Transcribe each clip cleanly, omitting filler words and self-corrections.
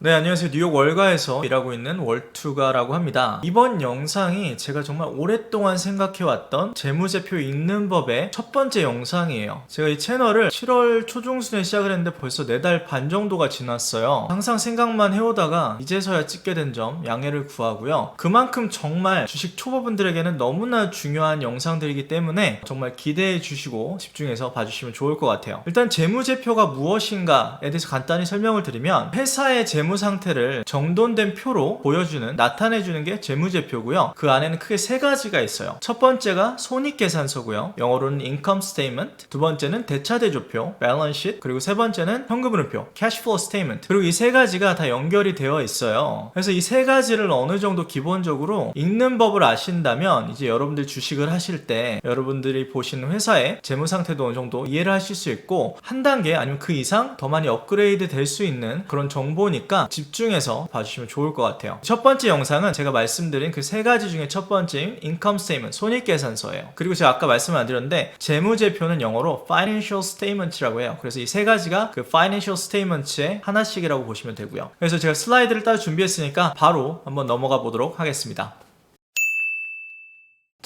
네, 안녕하세요. 뉴욕 월가에서 일하고 있는 월투가라고 합니다. 이번 영상이 제가 정말 오랫동안 생각해왔던 재무제표 읽는 법의 첫 번째 영상이에요. 제가 이 채널을 7월 초중순에 시작을 했는데 벌써 4달 반 정도가 지났어요. 항상 생각만 해오다가 이제서야 찍게 된 점 양해를 구하고요. 그만큼 정말 주식 초보분들에게는 너무나 중요한 영상들이기 때문에 정말 기대해 주시고 집중해서 봐주시면 좋을 것 같아요. 일단 재무제표가 무엇인가에 대해서 간단히 설명을 드리면 회사의 재무 상태를 정돈된 표로 보여주는, 나타내주는 게 재무제표고요. 그 안에는 크게 3가지가 있어요. 첫 번째가 손익계산서고요. 영어로는 income statement. 두 번째는 대차대조표, balance sheet. 그리고 세 번째는 현금흐름표, cash flow statement. 그리고 이 3가지가 다 연결이 되어 있어요. 그래서 이 3가지를 어느 정도 기본적으로 읽는 법을 아신다면 이제 여러분들 주식을 하실 때 여러분들이 보시는 회사의 재무 상태도 어느 정도 이해를 하실 수 있고, 한 단계 아니면 그 이상 더 많이 업그레이드 될 수 있는 그런 정보니까 집중해서 봐주시면 좋을 것 같아요. 첫 번째 영상은 제가 말씀드린 그 3가지 중에 첫 번째인 income statement, 손익계산서예요. 그리고 제가 아까 말씀을 안 드렸는데 재무제표는 영어로 financial statement라고 해요. 그래서 이 3가지가 그 financial statement의 하나씩이라고 보시면 되고요. 그래서 제가 슬라이드를 따로 준비했으니까 바로 한번 넘어가 보도록 하겠습니다.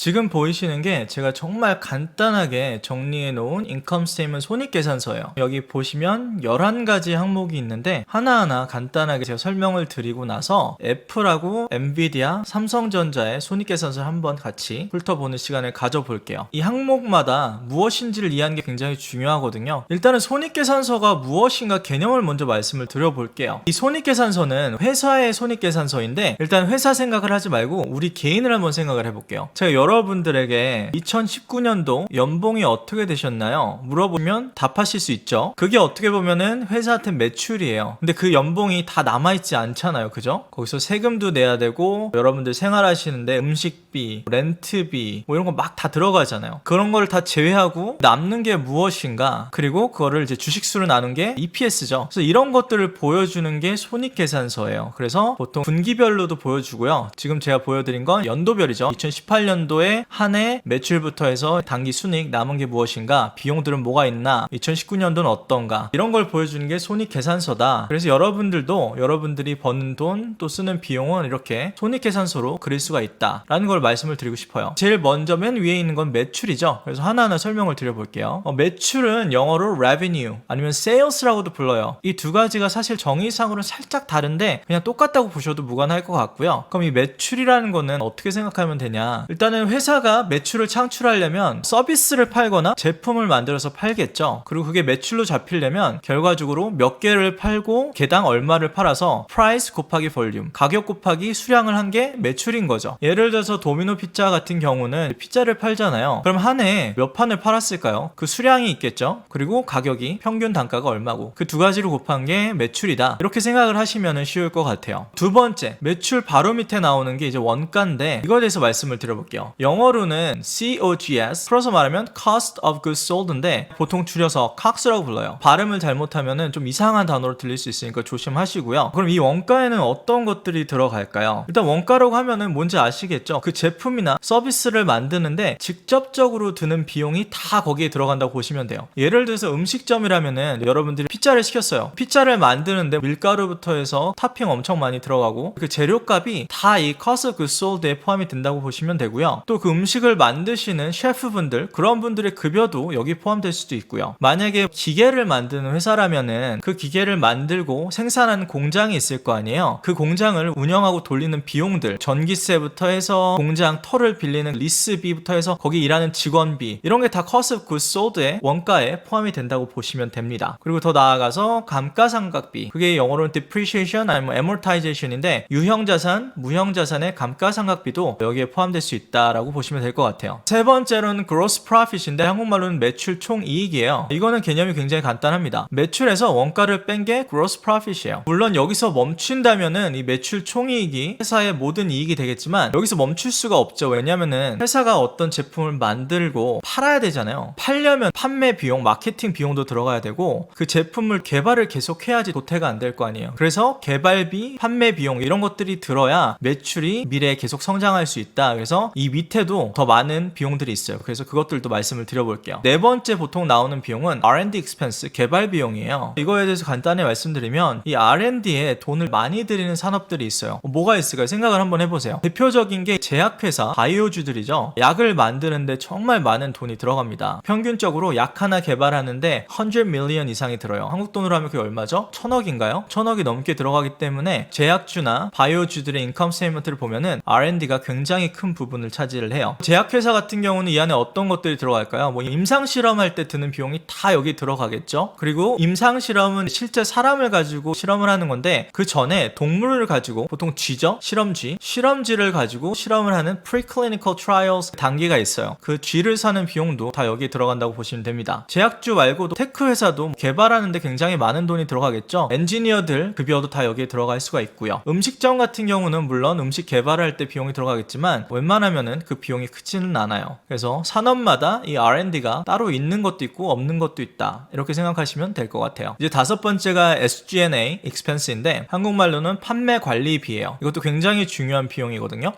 지금 보이시는 게 제가 정말 간단하게 정리해 놓은 인컴 스테이트먼트 손익계산서예요. 여기 보시면 11가지 항목이 있는데 하나하나 간단하게 제가 설명을 드리고 나서 애플하고 엔비디아, 삼성전자의 손익계산서를 한번 같이 훑어보는 시간을 가져볼게요. 이 항목마다 무엇인지를 이해하는 게 굉장히 중요하거든요. 일단은 손익계산서가 무엇인가 개념을 먼저 말씀을 드려볼게요. 이 손익계산서는 회사의 손익계산서인데 일단 회사 생각을 하지 말고 우리 개인을 한번 생각을 해볼게요. 제가 여러분들에게 2019년도 연봉이 어떻게 되셨나요? 물어보면 답하실 수 있죠. 그게 어떻게 보면은 회사한테 매출이에요. 근데 그 연봉이 다 남아있지 않잖아요. 그죠? 거기서 세금도 내야 되고 여러분들 생활하시는데 음식비, 렌트비 뭐 이런 거 막 다 들어가잖아요. 그런 걸 다 제외하고 남는 게 무엇인가, 그리고 그거를 이제 주식수로 나눈 게 EPS죠. 그래서 이런 것들을 보여주는 게 손익계산서예요. 그래서 보통 분기별로도 보여주고요. 지금 제가 보여드린 건 연도별이죠. 2018년도 한 해 매출부터 해서 단기 순익 남은 게 무엇인가, 비용들은 뭐가 있나, 2019년도는 어떤가, 이런 걸 보여주는 게 손익계산서다. 그래서 여러분들도 여러분들이 버는 돈 또 쓰는 비용은 이렇게 손익계산서로 그릴 수가 있다 라는 걸 말씀을 드리고 싶어요. 제일 먼저 맨 위에 있는 건 매출이죠. 그래서 하나하나 설명을 드려볼게요. 매출은 영어로 revenue 아니면 sales라고도 불러요. 이 2가지가 사실 정의상으로는 살짝 다른데 그냥 똑같다고 보셔도 무관할 것 같고요. 그럼 이 매출이라는 거는 어떻게 생각하면 되냐, 일단은 회사가 매출을 창출하려면 서비스를 팔거나 제품을 만들어서 팔겠죠. 그리고 그게 매출로 잡히려면 결과적으로 몇 개를 팔고 개당 얼마를 팔아서 price 곱하기 볼륨, 가격 곱하기 수량을 한 게 매출인 거죠. 예를 들어서 도미노 피자 같은 경우는 피자를 팔잖아요. 그럼 한 해에 몇 판을 팔았을까요? 그 수량이 있겠죠. 그리고 가격이, 평균 단가가 얼마고, 그 2가지를 곱한 게 매출이다. 이렇게 생각을 하시면 쉬울 것 같아요. 두 번째, 매출 바로 밑에 나오는 게 이제 원가인데 이거에 대해서 말씀을 드려볼게요. 영어로는 COGS, 풀어서 말하면 Cost of Goods Sold인데 보통 줄여서 COGS라고 불러요. 발음을 잘못하면 좀 이상한 단어로 들릴 수 있으니까 조심하시고요. 그럼 이 원가에는 어떤 것들이 들어갈까요? 일단 원가라고 하면은 뭔지 아시겠죠? 그 제품이나 서비스를 만드는데 직접적으로 드는 비용이 다 거기에 들어간다고 보시면 돼요. 예를 들어서 음식점이라면은 여러분들이 피자를 시켰어요. 피자를 만드는데 밀가루부터 해서 토핑 엄청 많이 들어가고 그 재료값이 다 이 Cost of Goods Sold에 포함이 된다고 보시면 되고요. 또 그 음식을 만드시는 셰프분들, 그런 분들의 급여도 여기 포함될 수도 있고요. 만약에 기계를 만드는 회사라면은 그 기계를 만들고 생산하는 공장이 있을 거 아니에요. 그 공장을 운영하고 돌리는 비용들, 전기세부터 해서 공장 털을 빌리는 리스비부터 해서 거기 일하는 직원비, 이런 게 다 Cost of Goods Sold의 원가에 포함이 된다고 보시면 됩니다. 그리고 더 나아가서 감가상각비, 그게 영어로는 depreciation 아니면 amortization인데 유형자산, 무형자산의 감가상각비도 여기에 포함될 수 있다라고 보시면 될 것 같아요. 세 번째로는 gross profit인데 한국말로는 매출 총이익이에요. 이거는 개념이 굉장히 간단합니다. 매출에서 원가를 뺀 게 gross profit이에요. 물론 여기서 멈춘다면은 이 매출 총이익이 회사의 모든 이익이 되겠지만 여기서 멈출 수가 없죠. 왜냐면은 회사가 어떤 제품을 만들고 팔아야 되잖아요. 팔려면 판매 비용, 마케팅 비용도 들어가야 되고 그 제품을 개발을 계속해야지 도태가 안 될 거 아니에요. 그래서 개발비, 판매 비용 이런 것들이 들어야 매출이 미래에 계속 성장할 수 있다. 그래서 이 밑에도 더 많은 비용들이 있어요. 그래서 그것들도 말씀을 드려볼게요. 네 번째 보통 나오는 비용은 R&D expense, 개발 비용이에요. 이거에 대해서 간단히 말씀드리면 이 R&D에 돈을 많이 들이는 산업들이 있어요. 뭐가 있을까요? 생각을 한번 해보세요. 대표적인 게 제약회사, 바이오주들이죠. 약을 만드는데 정말 많은 돈이 들어갑니다. 평균적으로 약 하나 개발하는데 100 million 이상이 들어요. 한국 돈으로 하면 그게 얼마죠? 1000억인가요? 1000억이 넘게 들어가기 때문에 제약주나 바이오주들의 인컴 스테이트먼트를 보면은 R&D가 굉장히 큰 부분을 차지를 해요. 제약회사 같은 경우는 이 안에 어떤 것들이 들어갈까요? 뭐 임상실험할 때 드는 비용이 다 여기 들어가겠죠? 그리고 임상실험은 실제 사람을 가지고 실험을 하는 건데 그 전에 동물을 가지고 보통 쥐죠? 실험쥐를 가지고 실험을 하는 preclinical trials 단계가 있어요. 그 쥐를 사는 비용도 다 여기에 들어간다고 보시면 됩니다. 제약주 말고도 테크 회사도 개발하는데 굉장히 많은 돈이 들어가겠죠? 엔지니어들 급여도 다 여기에 들어갈 수가 있고요. 음식점 같은 경우는 물론 음식 개발할 때 비용이 들어가겠지만 웬만하면은 그 비용이 크지는 않아요. 그래서 산업마다 이 R&D가 따로 있는 것도 있고 없는 것도 있다. 이렇게 생각하시면 될 것 같아요. 이제 다섯 번째가 SG&A expense인데 한국말로는 판매 관리비예요. 이것도 굉장히 중요한 비용이거든요.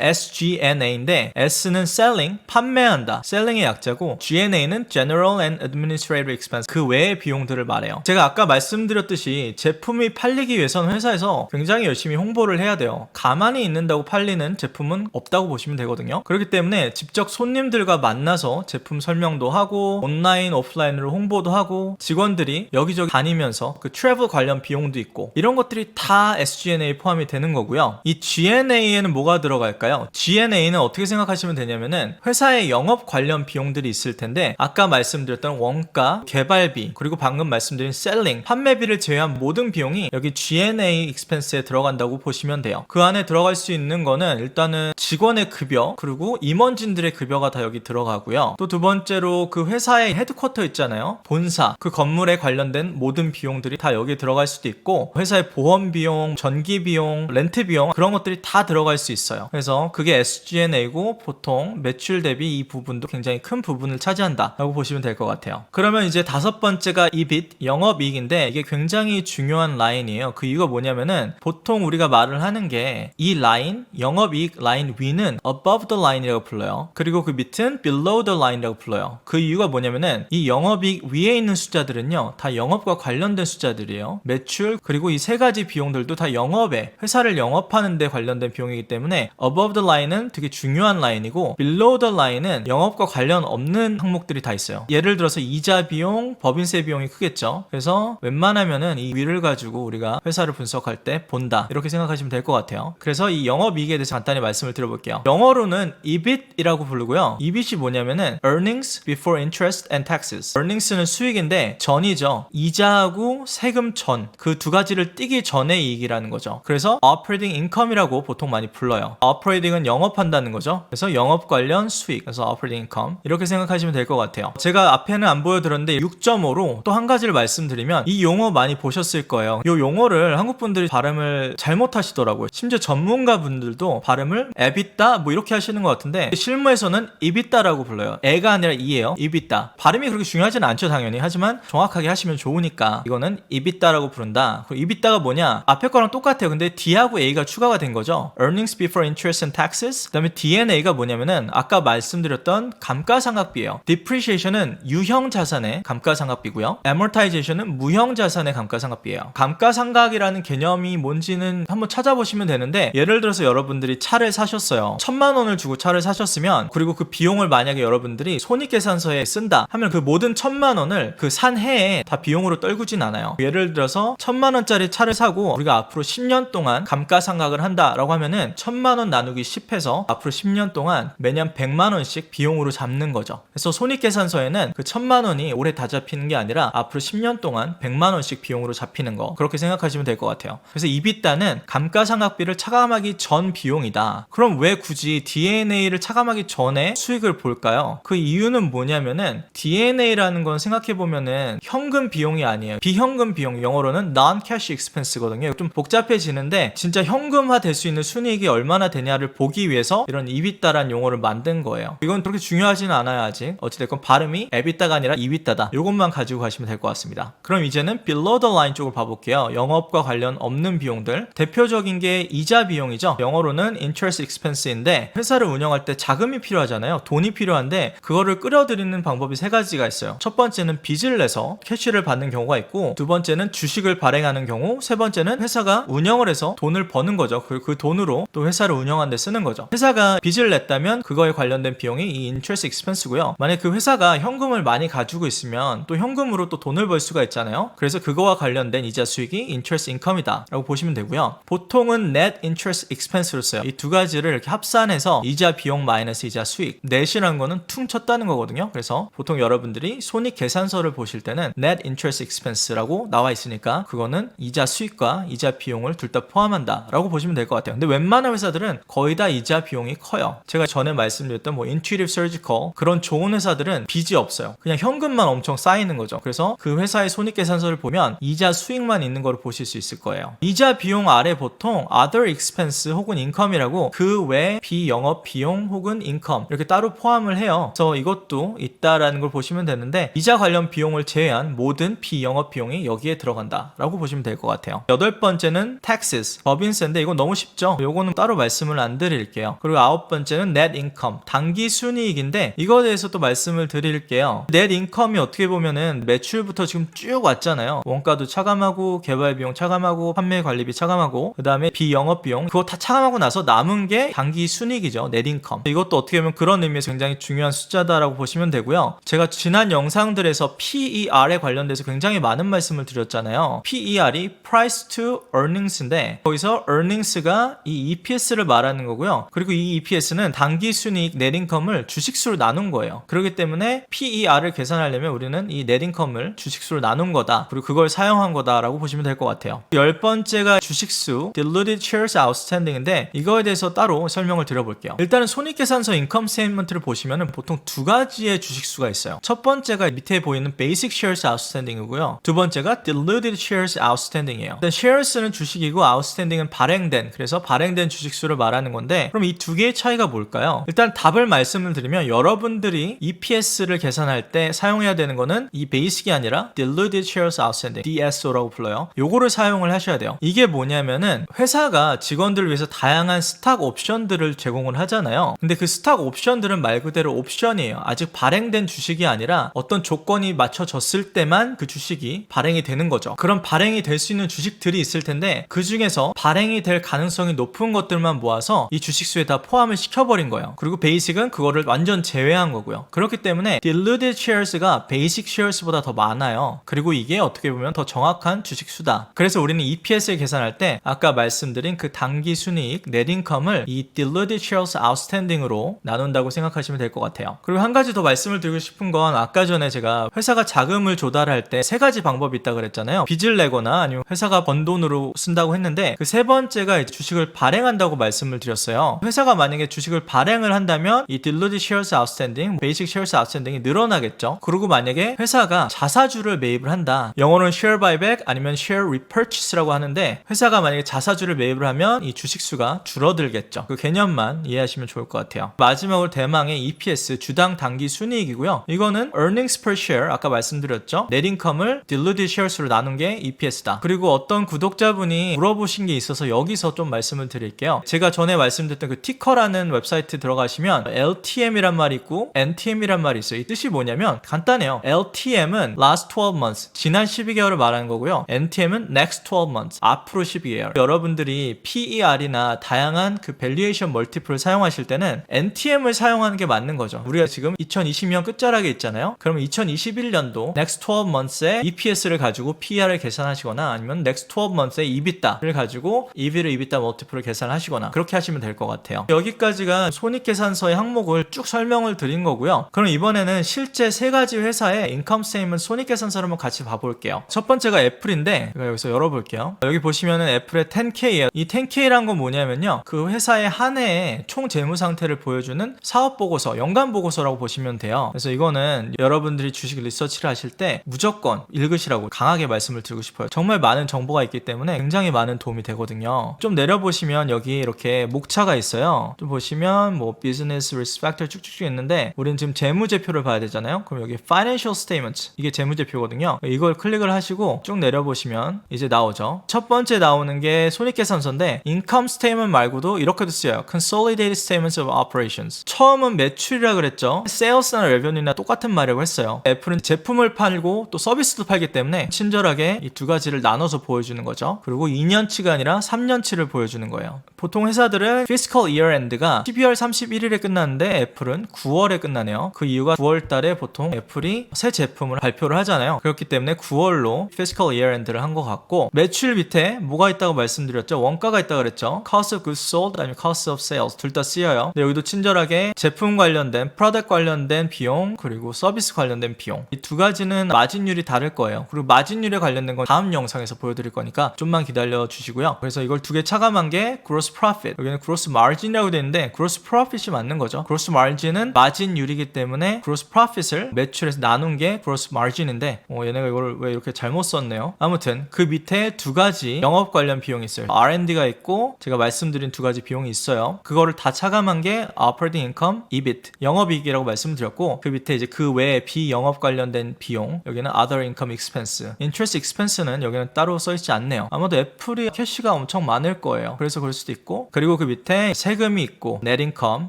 SG&A인데 S는 selling, 판매한다. selling의 약자고 G&A는 general and administrative expense, 그 외의 비용들을 말해요. 제가 아까 말씀드렸듯이 제품이 팔리기 위해서는 회사에서 굉장히 열심히 홍보를 해야 돼요. 가만히 있는다고 팔리는 제품은 없다고 보시면 되거든요. 그렇기 때문에 직접 손님들과 만나서 제품 설명도 하고 온라인, 오프라인으로 홍보도 하고 직원들이 여기저기 다니면서 그 트래블 관련 비용도 있고 이런 것들이 다 SG&A 포함이 되는 거고요. 이 G&A에는 뭐가 들어갈까요? G&A는 어떻게 생각하시면 되냐면은 회사의 영업 관련 비용들이 있을 텐데 아까 말씀드렸던 원가, 개발비, 그리고 방금 말씀드린 셀링, 판매비를 제외한 모든 비용이 여기 G&A expense에 들어간다고 보시면 돼요. 그 안에 들어갈 수 있는 거는 일단은 직원의 급여, 그리고 임원진들의 급여가 다 여기 들어가고요. 또 두 번째로 그 회사의 헤드쿼터 있잖아요. 본사, 그 건물에 관련된 모든 비용들이 다 여기 들어갈 수도 있고 회사의 보험 비용, 전기 비용, 렌트 비용 그런 것들이 다 들어갈 수 있어요. 그래서 그게 SG&A고 보통 매출 대비 이 부분도 굉장히 큰 부분을 차지한다 라고 보시면 될 것 같아요. 그러면 이제 다섯 번째가 EBIT, 영업이익인데 이게 굉장히 중요한 라인이에요. 그 이유가 뭐냐면은 보통 우리가 말을 하는 게 이 라인, 영업이익 라인 위는 above the line이라고 불러요. 그리고 그 밑은 below the line이라고 불러요. 그 이유가 뭐냐면은 이 영업이익 위에 있는 숫자들은요 다 영업과 관련된 숫자들이에요. 매출 그리고 이 세 가지 비용들도 다 영업에, 회사를 영업하는 데 관련된 비용이기 때문에 above the line은 되게 중요한 라인이고 below the line은 영업과 관련 없는 항목들이 다 있어요. 예를 들어서 이자 비용, 법인세 비용이 크겠죠. 그래서 웬만하면은 이 위를 가지고 우리가 회사를 분석할 때 본다 이렇게 생각하시면 될 것 같아요. 그래서 이 영업이익에 대해서 간단히 말씀을 드려볼게요. 영어로는 EBIT이라고 부르고요. EBIT이 뭐냐면은 Earnings Before Interest and Taxes. Earnings는 수익인데 전이죠. 이자하고 세금 전, 그 두 가지를 띄기 전의 이익이라는 거죠. 그래서 Operating Income이라고 보통 많이 불러요. Operating은 영업한다는 거죠. 그래서 영업 관련 수익, 그래서 Operating Income 이렇게 생각하시면 될 것 같아요. 제가 앞에는 안 보여드렸는데 6.5로 또 한 가지를 말씀드리면 이 용어 많이 보셨을 거예요. 이 용어를 한국 분들이 발음을 잘못하시더라고요. 심지어 전문가 분들도 발음을 EBITDA 뭐 이렇게 하시는 것 같은데 실무에서는 EBITDA라고 불러요. 애가 아니라 이예요. EBITDA. 발음이 그렇게 중요하지는 않죠 당연히. 하지만 정확하게 하시면 좋으니까 이거는 EBITDA라고 부른다. 그리고 EBITDA가 뭐냐? 앞에 거랑 똑같아요. 근데 D하고 A가 추가가 된 거죠. Earnings Before Interest and Taxes. 그 다음에 D&A가 뭐냐면은 아까 말씀드렸던 감가상각비예요. Depreciation은 유형자산의 감가상각비고요. Amortization은 무형자산의 감가상각비예요. 감가상각이라는 개념이 뭔지는 한번 찾아보시면 되는데 예를 들어서 여러분들이 차를 사셨어요. 1000만 원을 주고 차를 사셨으면 그리고 그 비용을 만약에 여러분들이 손익계산서에 쓴다 하면 그 모든 1000만 원을 그 산 해에 다 비용으로 떨구진 않아요. 예를 들어서 1000만 원짜리 차를 사고 우리가 앞으로 10년 동안 감가상각을 한다라고 하면은 1000만 원 나누기 10해서 앞으로 10년 동안 매년 100만 원씩 비용으로 잡는 거죠. 그래서 손익계산서에는 그 1000만 원이 올해 다 잡히는 게 아니라 앞으로 10년 동안 100만 원씩 비용으로 잡히는 거, 그렇게 생각하시면 될 것 같아요. 그래서 EBITDA는 감가상각비를 차감하기 전 비용이다. 그럼 왜 굳이 D&A를 차감하기 전에 수익을 볼까요? 그 이유는 뭐냐면은 D&A라는 건 생각해보면은 현금 비용이 아니에요. 비현금 비용, 영어로는 non-cash expense거든요. 좀 복잡해지는데 진짜 현금화 될 수 있는 순이익이 얼마나 되냐를 보기 위해서 이런 EBITDA라는 용어를 만든 거예요. 이건 그렇게 중요하지는 않아요 아직. 어찌됐건 발음이 EBITDA가 아니라 EBITDA다. 이것만 가지고 가시면 될 것 같습니다. 그럼 이제는 below the line 쪽을 봐볼게요. 영업과 관련 없는 비용들. 대표적인 게 이자 비용이죠. 영어로는 interest expense인데 회사를 운영할 때 자금이 필요하잖아요. 돈이 필요한데 그거를 끌어들이는 방법이 세 가지가 있어요. 첫 번째는 빚을 내서 캐시를 받는 경우가 있고, 두 번째는 주식을 발행하는 경우, 세 번째는 회사가 운영을 해서 돈을 버는 거죠. 그 돈으로 또 회사를 운영하는 데 쓰는 거죠. 회사가 빚을 냈다면 그거에 관련된 비용이 이 interest expense고요. 만약 그 회사가 현금을 많이 가지고 있으면 또 현금으로 또 돈을 벌 수가 있잖아요. 그래서 그거와 관련된 이자 수익이 interest income이다 라고 보시면 되고요. 보통은 net interest expense로 써요. 이 두 가지를 이렇게 합산해서 이자 비용 마이너스 이자 수익, net이라는 거는 퉁 쳤다는 거거든요. 그래서 보통 여러분들이 손익계산서를 보실 때는 net interest expense라고 나와 있으니까 그거는 이자 수익과 이자 비용을 둘 다 포함한다 라고 보시면 될 것 같아요. 근데 웬만한 회사들은 거의 다 이자 비용이 커요. 제가 전에 말씀드렸던 뭐 Intuitive Surgical, 그런 좋은 회사들은 빚이 없어요. 그냥 현금만 엄청 쌓이는 거죠. 그래서 그 회사의 손익계산서를 보면 이자 수익만 있는 걸 보실 수 있을 거예요. 이자 비용 아래 보통 other expense 혹은 income이라고 그 외 비영업 비용 혹은 income 이렇게 따로 포함을 해요. 그래서 이것도 있다라는 걸 보시면 되는데, 이자 관련 비용을 제외한 모든 비영업 비용이 여기에 들어간다 라고 보시면 될 것 같아요. 여덟 번째는 taxes, 법인세인데 이건 너무 쉽죠. 요거는 따로 말씀을 안 드릴게요. 그리고 아홉 번째는 net income, 단기 순이익인데 이거에 대해서 또 말씀을 드릴게요. net income이 어떻게 보면은 매출부터 지금 쭉 왔잖아요. 원가도 차감하고 개발 비용 차감하고 판매 관리비 차감하고 그 다음에 비영업 비용, 그거 다 차감하고 나서 남은 게 단기 순이익이죠. net income. 이것도 어떻게 보면 그런 의미에서 굉장히 중요한 숫자다라고 보시면 되고요. 제가 지난 영상들에서 PER에 관련돼서 굉장히 많은 말씀을 드렸잖아요. PER이 price to earnings인데 거기서 earnings가 이 EPS를 말하는 거고요. 그리고 이 EPS는 단기 순이익 net income을 주식수로 나눈 거예요. 그렇기 때문에 PER을 계산하려면 우리는 이 net income을 주식수로 나눈 거다. 그리고 그걸 사용한 거다라고 보시면 될 것 같아요. 열 번째가 주식수 diluted shares outstanding인데 이거에 대해서 따로 설명을 드려볼게요. 일단은 손익계산서 인컴 스테이트먼트를 보시면 보통 두 가지의 주식수가 있어요. 첫 번째가 밑에 보이는 basic shares outstanding이고요. 두 번째가 diluted shares outstanding이에요. 일단 shares는 주식이고 outstanding은 발행된, 그래서 발행된 주식수를 말하는 건데, 그럼 이 두 개의 차이가 뭘까요? 일단 답을 말씀을 드리면 여러분들이 EPS를 계산할 때 사용해야 되는 거는 이 basic이 아니라 diluted shares outstanding, DSO라고 불러요. 요거를 사용을 하셔야 돼요. 이게 뭐냐면은 회사가 직원들을 위해서 다양한 스탁 옵션들을 제공을 하잖아요. 근데 그 스탁 옵션들은 말 그대로 옵션이에요. 아직 발행된 주식이 아니라 어떤 조건이 맞춰졌을 때만 그 주식이 발행이 되는 거죠. 그럼 발행이 될 수 있는 주식들이 있을 텐데 그 중에서 발행이 될 가능성이 높은 것들만 모아서 이 주식수에 다 포함을 시켜버린 거예요. 그리고 베이식은 그거를 완전 제외한 거고요. 그렇기 때문에 diluted shares가 basic shares보다 더 많아요. 그리고 이게 어떻게 보면 더 정확한 주식수다. 그래서 우리는 EPS를 계산할 때 아까 말씀드린 그 단기 순이익 net income을 이 diluted shares outstanding으로 나눈다고 생각하시면 될 것 같아요. 그리고 한 가지 더 말씀을 드리고 싶은 건 아까 전에 제가 회사가 자금을 조달할 때 세 가지 방법이 있다고 그랬잖아요. 빚을 내거나 아니면 회사가 번 돈으로 쓴다고 했는데 그 세 번째가 이제 주식을 발행한다고 말씀을 드렸어요. 회사가 만약에 주식을 발행을 한다면 이 diluted shares outstanding, basic shares outstanding이 늘어나겠죠. 그리고 만약에 회사가 자사주를 매입을 한다. 영어로는 share buyback 아니면 share repurchase라고 하는데 회사가 만약에 자사주를 매입을 하면 이 주식수가 줄어들겠죠. 그 개념만 이해하시면 좋을 것 같아요. 마지막으로 대망의 EPS, 주당 단기 순이익이고요. 이거는 earnings per share, 아까 말씀드렸죠. net income을 diluted shares로 나눈 게 EPS다. 그리고 어떤 구독자분이 물어보신 게 있어서 여기서 좀 말씀을 드릴게요. 제가 전에 말씀드렸던 그 티커라는 웹사이트 들어가시면 LTM이란 말이 있고 NTM이란 말이 있어요. 이 뜻이 뭐냐면 간단해요. LTM은 last 12 months, 지난 12개월을 말하는 거고요. NTM은 next 12 months, 앞으로 12개월. 여러분들이 PER이나 다양한 그 밸류에이션 멀티플을 사용하실 때는 NTM을 사용하는 게 맞는 거죠. 우리가 지금 2020년 끝자락에 있잖아요. 그러면 2021년도 next 12 months의 EPS를 가지고 PER을 계산하시거나 아니면 next 12 months의 EBITDA를 가지고 EV를 EBITDA 멀티플을 계산하시거나 그렇게 하시면 될 것 같아요. 여기까지가 손익계산서의 항목을 쭉 설명을 드린 거고요. 그럼 이번에는 실제 세 가지 회사의 인컴 스테이트먼트 손익계산서를 한번 같이 봐볼게요. 첫 번째가 애플인데 제가 여기서 열어볼게요. 여기 보시면은 애플의 10K예요. 이 10K란 건 뭐냐면요, 그 회사의 한 해의 총 재무 상태를 보여주는 사업 보고서, 연간 보고서라고 보시면 돼요. 그래서 이거는 여러분들이 주식 리서치를 하실 때 무조건 읽으시라고 강하게 말씀을 드리고 싶어요. 정말 많은 정보가 있기 때문에 굉장히 많은 도움이 되거든요. 좀 내려보시면 여기 이렇게 목차가 있어요. 좀 보시면 뭐 비즈니스 리스크 팩터 쭉쭉쭉 있는데 우리는 지금 재무제표를 봐야 되잖아요. 그럼 여기 financial statement, 이게 재무제표거든요. 이걸 클릭을 하시고 쭉 내려보시면 이제 나오죠. 첫 번째 나오는 게 손익계산서인데 인컴 스테이트먼트 말고도 이렇게도 때도 쓰여요. Consolidated Statements of Operations. 처음은 매출이라 그랬죠. Sales나 Revenue나 똑같은 말이라고 했어요. 애플은 제품을 팔고 또 서비스도 팔기 때문에 친절하게 이 두 가지를 나눠서 보여주는 거죠. 그리고 2년치가 아니라 3년치를 보여주는 거예요. 보통 회사들은 Fiscal Year End가 12월 31일에 끝나는데 애플은 9월에 끝나네요. 그 이유가 9월 달에 보통 애플이 새 제품을 발표를 하잖아요. 그렇기 때문에 9월로 Fiscal Year End를 한 것 같고, 매출 밑에 뭐가 있다고 말씀드렸죠? 원가가 있다고 그랬죠. Cost of Goods Sold 아니면 Cost of Sales 둘 다 쓰여요. 근데 여기도 친절하게 제품 관련된, 프로덕트 관련된 비용 그리고 서비스 관련된 비용, 이 두 가지는 마진율이 다를 거예요. 그리고 마진율에 관련된 건 다음 영상에서 보여드릴 거니까 좀만 기다려 주시고요. 그래서 이걸 두 개 차감한 게 Gross Profit, 여기는 Gross Margin이라고 되어 있는데 Gross Profit이 맞는 거죠. Gross Margin은 마진율이기 때문에 Gross Profit을 매출에서 나눈 게 Gross Margin인데 얘네가 이걸 왜 이렇게 잘못 썼네요. 아무튼 그 밑에 두 가지 영업 관련 비용이 있어요. R&D가 있고 제가 말씀드린 두 가지 비용이 있어요. 그거를 다 차감한 게 Operating Income, EBIT, 영업이익이라고 말씀드렸고, 그 밑에 이제 그 외에 비영업 관련된 비용, 여기는 Other Income Expense, Interest Expense는 여기는 따로 써있지 않네요. 아마도 애플이 캐시가 엄청 많을 거예요. 그래서 그럴 수도 있고, 그리고 그 밑에 세금이 있고 Net Income,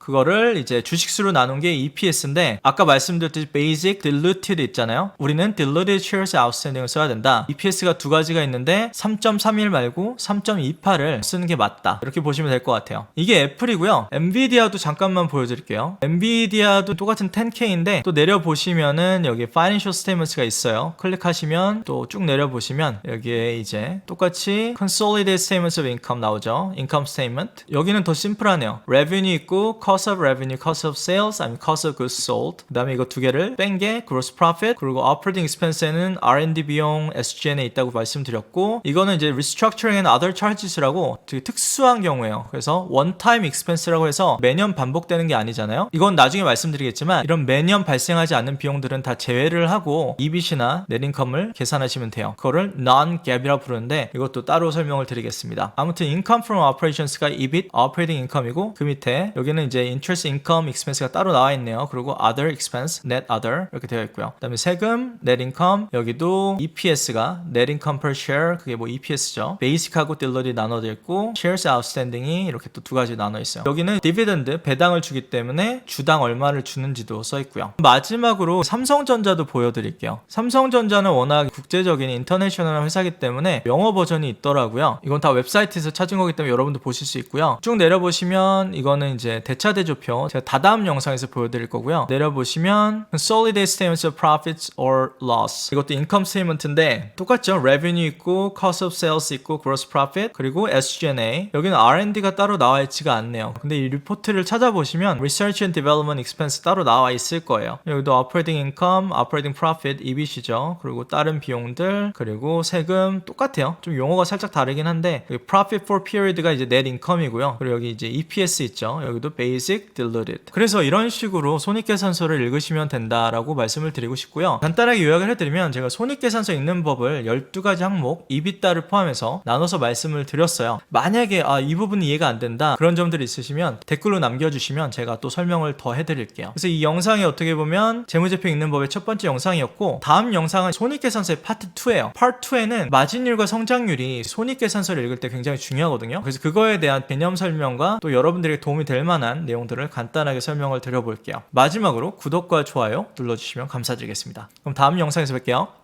그거를 이제 주식수로 나눈 게 EPS인데 아까 말씀드렸듯이 Basic, Diluted 있잖아요. 우리는 Diluted Shares Outstanding을 써야 된다. EPS가 두 가지가 있는데 3.31 말고 3.28을 쓰는 게 맞다. 이렇게 보시면 될 것 같아요. 이게 애플이고요. 엔비디아도 잠깐만 보여드릴게요. 엔비디아도 똑같은 10K인데 또 내려보시면은 여기 Financial Statements가 있어요. 클릭하시면 또 쭉 내려보시면 여기에 이제 똑같이 Consolidated Statements of Income 나오죠. Income Statement. 여기는 더 심플하네요. Revenue 있고 Cost of Revenue, Cost of Sales, 아니면 Cost of Goods Sold. 그 다음에 이거 두 개를 뺀 게 Gross Profit, 그리고 Operating Expense에는 R&D 비용, SG&A 있다고 말씀드렸고, 이거는 이제 Restructuring and Other Charges라고 되게 특수한 경우예요. 그래서 One-Time Expense라고 해서 매년 반복되는 게 아니잖아요. 이건 나중에 말씀드리겠지만 이런 매년 발생하지 않는 비용들은 다 제외를 하고 EBIT이나 Net Income을 계산하시면 돼요. 그거를 Non-GAAP이라고 부르는데 이것도 따로 설명을 드리겠습니다. 아무튼 Income from Operations가 EBIT, Operating Income이고, 그 밑에 여기는 이제 Interest Income Expense가 따로 나와 있네요. 그리고 Other Expense, Net Other 이렇게 되어 있고요. 그 다음에 세금, Net Income, 여기도 EPS가 Net Income per Share, 그게 뭐 EPS죠. Basic하고 Diluted 나눠져 있고, Shares Outstanding이 이렇게 또 두 가지 나눠 있어요. 여기는 Dividend, 배당을 주기 때문에 주당 얼마를 주는지도 써 있고요. 마지막으로 삼성전자도 보여드릴게요. 삼성전자는 워낙 국제적인 인터내셔널한 회사이기 때문에 영어 버전이 있더라고요. 이건 다 웹사이트에서 찾은 거기 때문에 여러분도 보실 수 있고요. 쭉 내려보시면 이거는 이제 대차대조표, 제가 다다음 영상에서 보여드릴 거고요. 내려보시면 Consolidated Statements of Profits or Loss, 이것도 Income Statement인데 똑같죠. Revenue 있고 Cost of Sales 있고 Gross Profit, 그리고 SG&A. 여기는 R&D가 따로 나와 있지가 않네요. 근데 이 리포트를 찾아보시면 Research and Development Expense 따로 나와 있을 거예요. 여기도 Operating Income, Operating Profit, EBIT이죠. 그리고 다른 비용들, 그리고 세금 똑같아요. 좀 용어가 살짝 다르긴 한데 여기 Profit for Period가 이제 Net Income이고요. 그리고 여기 이제 EPS 있죠. 여기도 Basic, Diluted. 그래서 이런 식으로 손익계산서를 읽으시면 된다라고 말씀을 드리고 싶고요. 간단하게 요약을 해드리면 제가 손익계산서 읽는 법을 12가지 항목, EBITDA를 포함해서 나눠서 말씀을 드렸어요. 만약에 이 부분이 이해가 안 된다, 그런 점들이 있으시면 댓글로 남겨주시면 제가 또 설명을 더 해드릴게요. 그래서 이 영상이 어떻게 보면 재무제표 읽는 법의 첫 번째 영상이었고, 다음 영상은 손익계산서의 파트 2예요. 파트 2에는 마진율과 성장률이 손익계산서를 읽을 때 굉장히 중요하거든요. 그래서 그거에 대한 개념 설명과 또 여러분들에게 도움이 될 만한 내용들을 간단하게 설명을 드려볼게요. 마지막으로 구독과 좋아요 눌러주시면 감사드리겠습니다. 그럼 다음 영상에서 뵐게요.